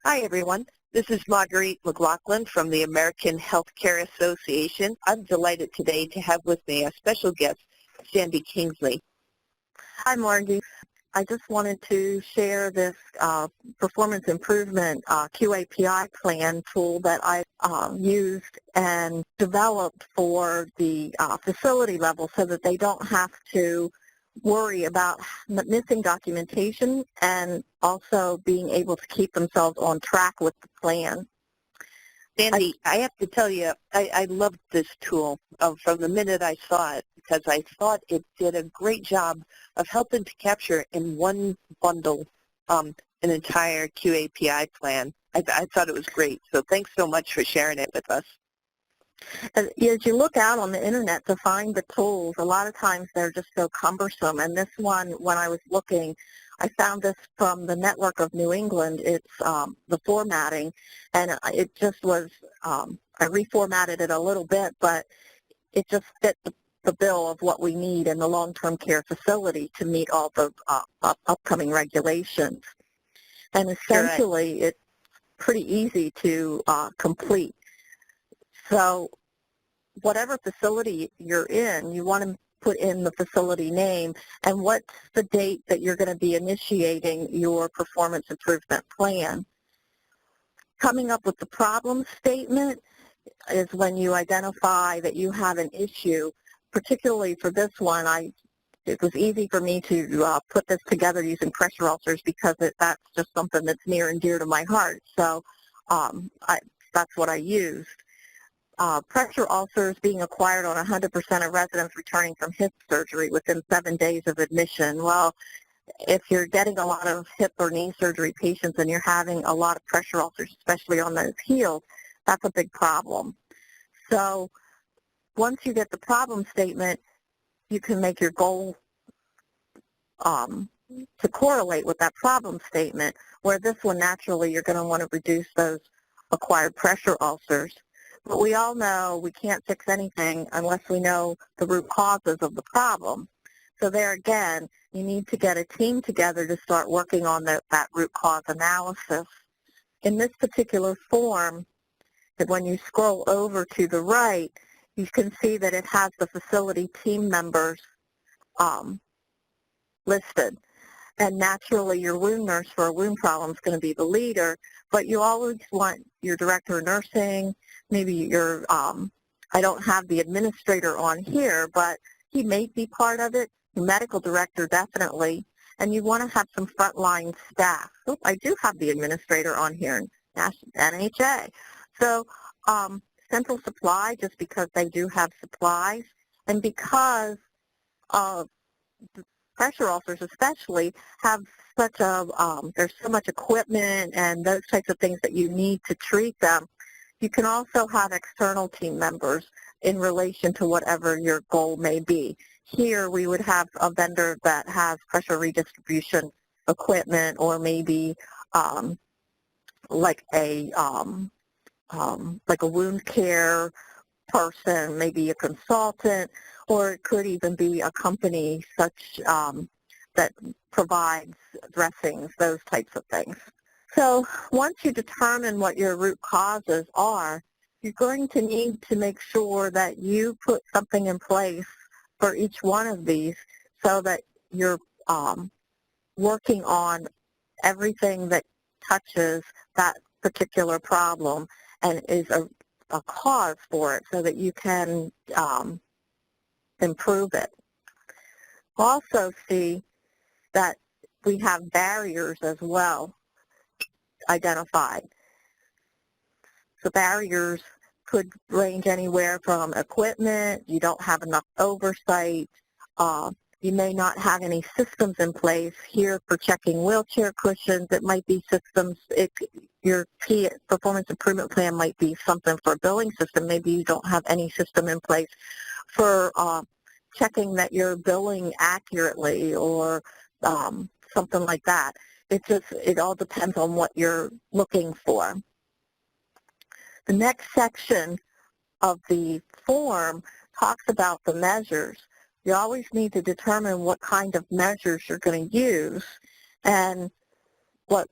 Hi, everyone. This is Marguerite McLaughlin from the American Healthcare Association. I'm delighted today to have with me a special guest, Sandy Kingsley. Hi, Margie. I just wanted to share this performance improvement QAPI plan tool that I used and developed for the facility level so that they don't have to worry about missing documentation and also being able to keep themselves on track with the plan. Sandy, I have to tell you, I loved this tool from the minute I saw it because I thought it did a great job of helping to capture in one bundle an entire QAPI plan. I thought it was great, so thanks so much for sharing it with us. As you look out on the internet to find the tools, a lot of times they're just so cumbersome. And this one, when I was looking, I found this from the Network of New England. It's the formatting, and it just was, I reformatted it a little bit, but it just fit the bill of what we need in the long-term care facility to meet all the upcoming regulations. And essentially, it's pretty easy to complete. So whatever facility you're in, you want to put in the facility name and what's the date that you're going to be initiating your performance improvement plan. Coming up with the problem statement is when you identify that you have an issue. Particularly for this one, it was easy for me to put this together using pressure ulcers because that's just something that's near and dear to my heart. So that's what I used. Pressure ulcers being acquired on 100% of residents returning from hip surgery within 7 days of admission. Well, if you're getting a lot of hip or knee surgery patients and you're having a lot of pressure ulcers, especially on those heels, that's a big problem. So once you get the problem statement, you can make your goal to correlate with that problem statement, where this one, naturally, you're going to want to reduce those acquired pressure ulcers. But we all know we can't fix anything unless we know the root causes of the problem. So there again, you need to get a team together to start working on that root cause analysis. In this particular form, that when you scroll over to the right, you can see that it has the facility team members listed. And naturally, your wound nurse for a wound problem is going to be the leader, but you always want your director of nursing, maybe your, I don't have the administrator on here, but he may be part of it, the medical director definitely, and you want to have some frontline staff. Oh, I do have the administrator on here, NHA. So central supply, just because they do have supplies, and because pressure ulcers especially have such a, there's so much equipment and those types of things that you need to treat them. You can also have external team members in relation to whatever your goal may be. Here we would have a vendor that has pressure redistribution equipment, or maybe like a wound care person, maybe a consultant, or it could even be a company such that provides dressings, those types of things. So once you determine what your root causes are, you're going to need to make sure that you put something in place for each one of these so that you're working on everything that touches that particular problem and is a cause for it so that you can improve it. Also see that we have barriers as well identified. So barriers could range anywhere from equipment, you don't have enough oversight, you may not have any systems in place. Here for checking wheelchair cushions, it might be systems, your performance improvement plan might be something for a billing system. Maybe you don't have any system in place for checking that you're billing accurately or something like that. It all depends on what you're looking for. The next section of the form talks about the measures. You always need to determine what kind of measures you're going to use and what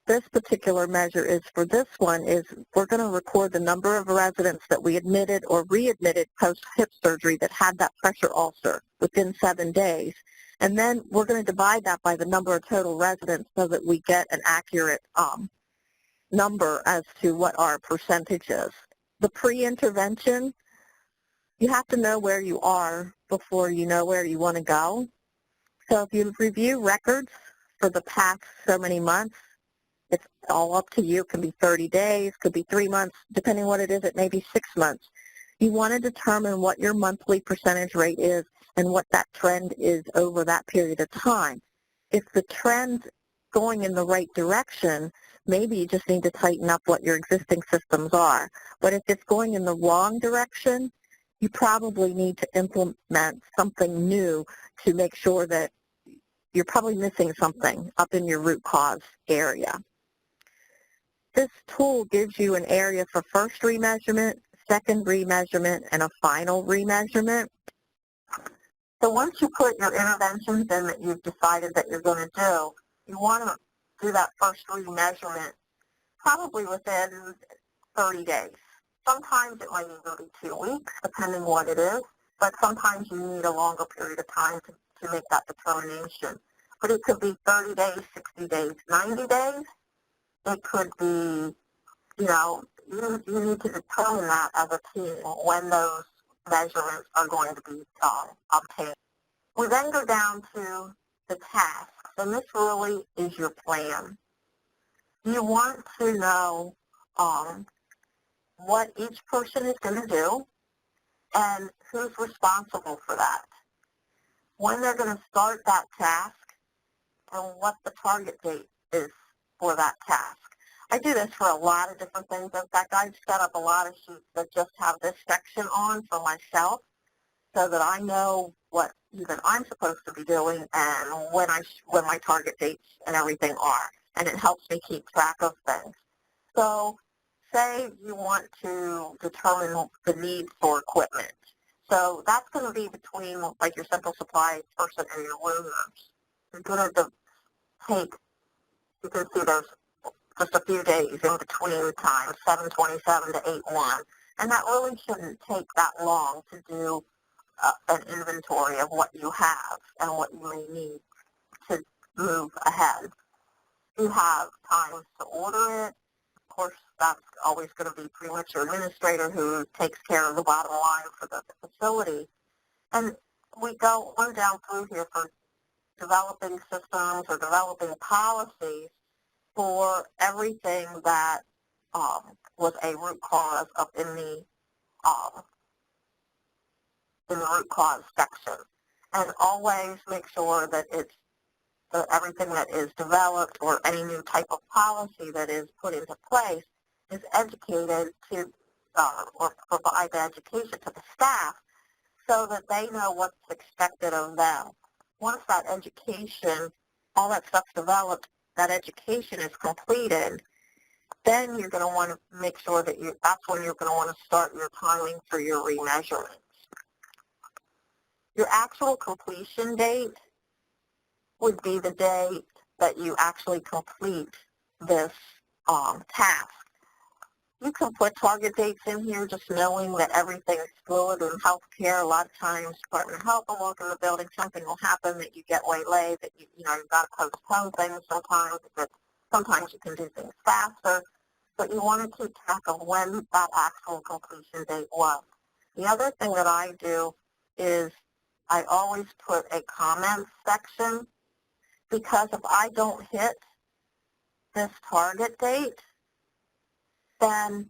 this particular measure is for this one is we're going to record the number of residents that we admitted or readmitted post-hip surgery that had that pressure ulcer within 7 days. And then we're going to divide that by the number of total residents so that we get an accurate number as to what our percentage is. The pre-intervention, you have to know where you are before you know where you want to go. So if you review records for the past so many months, it's all up to you. It can be 30 days, could be 3 months, depending what it is, it may be 6 months. You want to determine what your monthly percentage rate is and what that trend is over that period of time. If the trend's going in the right direction, maybe you just need to tighten up what your existing systems are. But if it's going in the wrong direction, you probably need to implement something new to make sure that you're probably missing something up in your root cause area. This tool gives you an area for first remeasurement, second remeasurement, and a final remeasurement. So once you put your interventions in that you've decided that you're going to do, you want to do that first remeasurement probably within 30 days. Sometimes it might even be 2 weeks, depending what it is, but sometimes you need a longer period of time to make that determination. But it could be 30 days, 60 days, 90 days. It could be, you know, you need to determine that as a team when those measurements are going to be obtained. We then go down to the tasks, and this really is your plan. You want to know what each person is going to do and who's responsible for that, when they're going to start that task, and what the target date is for that task. I do this for a lot of different things. In fact, I've set up a lot of sheets that just have this section on for myself so that I know what even I'm supposed to be doing and when my target dates and everything are. And it helps me keep track of things. So say you want to determine the need for equipment. So that's going to be between like your central supply person and your room nurse. You're going to take, you can see there's just a few days in between times, 7/27 to 8/1. And that really shouldn't take that long to do an inventory of what you have and what you may need to move ahead. You have times to order it. Of course, that's always going to be pretty much your administrator who takes care of the bottom line for the facility. And we go on down through here for developing systems or developing policies for everything that was a root cause up in the root cause section. And always make sure that it's everything that is developed or any new type of policy that is put into place is educated to or provide the education to the staff so that they know what's expected of them. Once that education, all that stuff's developed, that education is completed, then you're going to want to make sure that that's when you're going to want to start your timing for your remeasurements. Your actual completion date would be the date that you actually complete this task. You can put target dates in here just knowing that everything is fluid in healthcare. A lot of times, Department of Health will walk in the building, something will happen that you get waylaid, that you've got to postpone things sometimes, but sometimes you can do things faster. But you want to keep track of when that actual completion date was. The other thing that I do is I always put a comment section, because if I don't hit this target date, then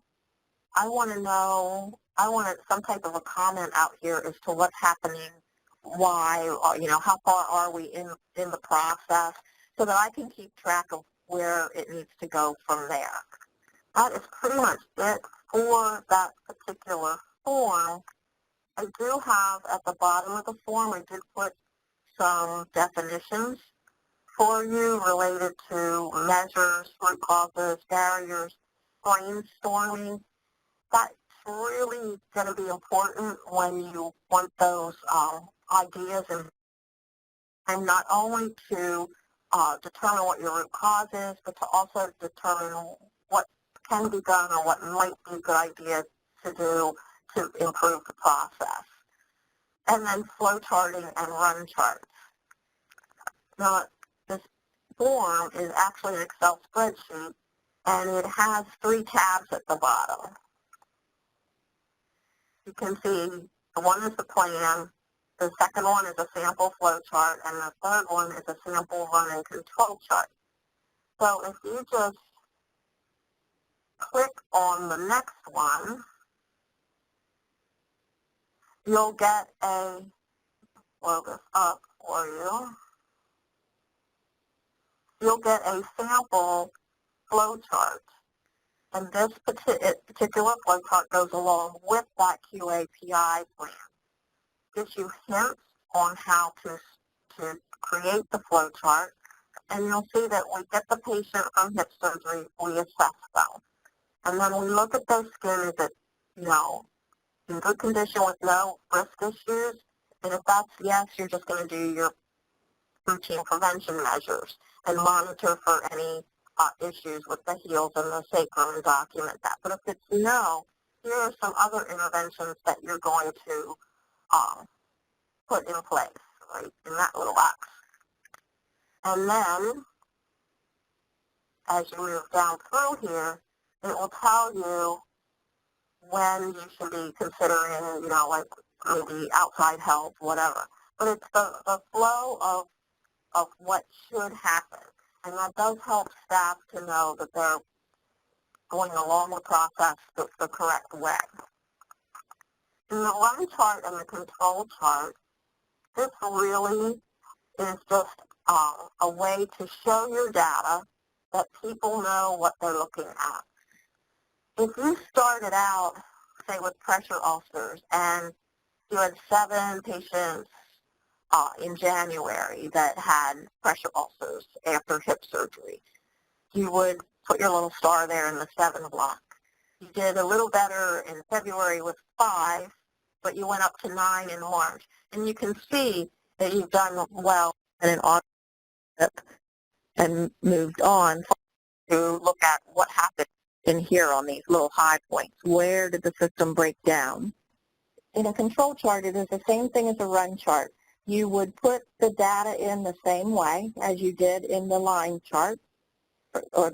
I want to know, I want some type of a comment out here as to what's happening, why, how far are we in the process, so that I can keep track of where it needs to go from there. That is pretty much it for that particular form. I do have at the bottom of the form, I did put some definitions for you related to measures, root causes, barriers, brainstorming. That's really going to be important when you want those ideas and not only to determine what your root cause is, but to also determine what can be done or what might be a good idea to do to improve the process. And then flow charting and run charts. Now, this form is actually an Excel spreadsheet, and it has 3 tabs at the bottom. You can see the one is the plan, the second one is a sample flow chart, and the third one is a sample run and control chart. So if you just click on the next one, you'll get a, blow this up for you, you'll get a sample flow chart. And this particular flow chart goes along with that QAPI plan. Gives you hints on how to create the flow chart, and you'll see that we get the patient from hip surgery, we assess them. And then we look at their skin, is it, in good condition with no risk issues? And if that's yes, you're just going to do your routine prevention measures and monitor for any issues with the heels and the sacrum and document that. But if it's no, here are some other interventions that you're going to put in place, right, in that little box. And then, as you move down through here, it will tell you when you should be considering, like maybe outside help, whatever. But it's the flow of what should happen. And that does help staff to know that they're going along the process the correct way. In the run chart and the control chart, this really is just a way to show your data that people know what they're looking at. If you started out, say, with pressure ulcers, and you had 7 patients in January that had pressure ulcers after hip surgery, you would put your little star there in the 7 block. You did a little better in February with 5, but you went up to 9 in March. And you can see that you've done well in an audit and moved on to look at what happened in here on these little high points. Where did the system break down? In a control chart, it is the same thing as a run chart. You would put the data in the same way as you did in the line chart or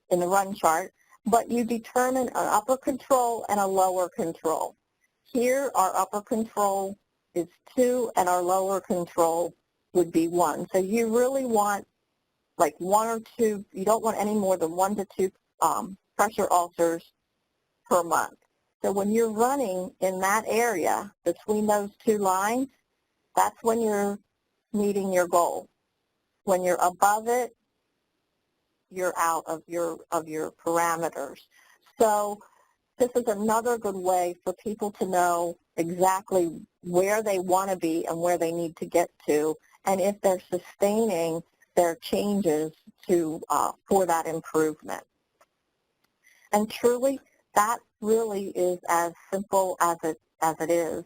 in the run chart, but you determine an upper control and a lower control. Here, our upper control is 2 and our lower control would be 1. So you really want like 1 or 2, you don't want any more than 1 to 2 pressure ulcers per month. So when you're running in that area between those 2 lines, that's when you're meeting your goal. When you're above it, you're out of your parameters. So this is another good way for people to know exactly where they want to be and where they need to get to, and if they're sustaining their changes to for that improvement. And truly, that really is as simple as it is.